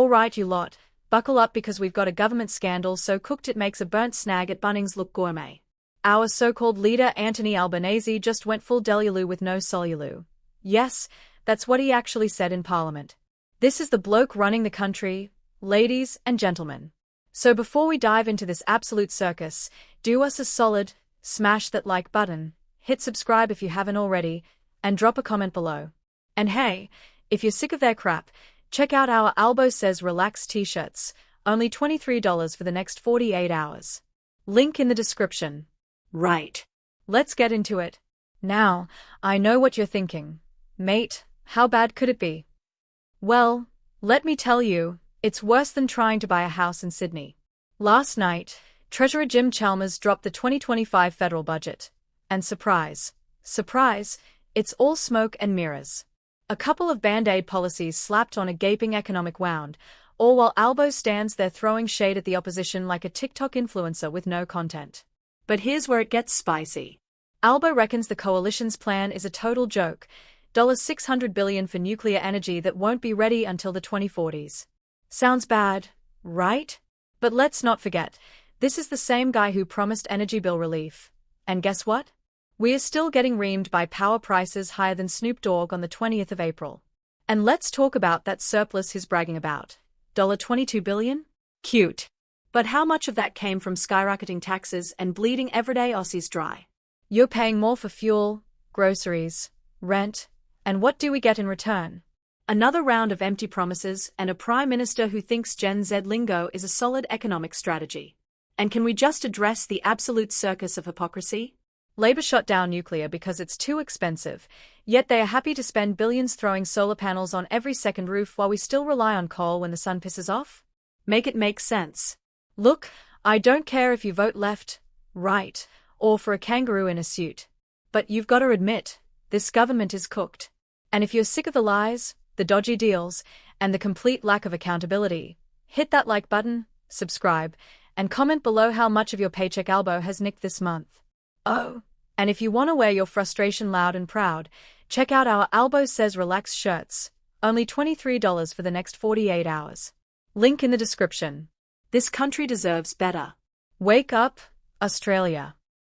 Alright you lot, buckle up because we've got a government scandal so cooked it makes a burnt snag at Bunnings look gourmet. Our so-called leader Anthony Albanese just went full Delulu with no solulu. Yes, that's what he actually said in Parliament. This is the bloke running the country, ladies and gentlemen. So before we dive into this absolute circus, do us a solid, smash that like button, hit subscribe if you haven't already, and drop a comment below. And hey, if you're sick of their crap, check out our Albo Says Relax t-shirts, only $23 for the next 48 hours. Link in the description. Right. Let's get into it. Now, I know what you're thinking. Mate, how bad could it be? Well, let me tell you, it's worse than trying to buy a house in Sydney. Last night, Treasurer Jim Chalmers dropped the 2025 federal budget. And surprise, surprise, it's all smoke and mirrors. A couple of band-aid policies slapped on a gaping economic wound, all while Albo stands there throwing shade at the opposition like a TikTok influencer with no content. But here's where it gets spicy. Albo reckons the coalition's plan is a total joke, $600 billion for nuclear energy that won't be ready until the 2040s. Sounds bad, right? But let's not forget, this is the same guy who promised energy bill relief. And guess what? We are still getting reamed by power prices higher than Snoop Dogg on the 20th of April. And let's talk about that surplus he's bragging about. $22 billion? Cute. But how much of that came from skyrocketing taxes and bleeding everyday Aussies dry? You're paying more for fuel, groceries, rent, and what do we get in return? Another round of empty promises and a prime minister who thinks Gen Z lingo is a solid economic strategy. And can we just address the absolute circus of hypocrisy? Labor shut down nuclear because it's too expensive, yet they are happy to spend billions throwing solar panels on every second roof while we still rely on coal when the sun pisses off? Make it make sense. Look, I don't care if you vote left, right, or for a kangaroo in a suit. But you've got to admit, this government is cooked. And if you're sick of the lies, the dodgy deals, and the complete lack of accountability, hit that like button, subscribe, and comment below how much of your paycheck Albo has nicked this month. Oh, and if you want to wear your frustration loud and proud, check out our Albo Says Relax shirts, only $23 for the next 48 hours. Link in the description. This country deserves better. Wake up, Australia.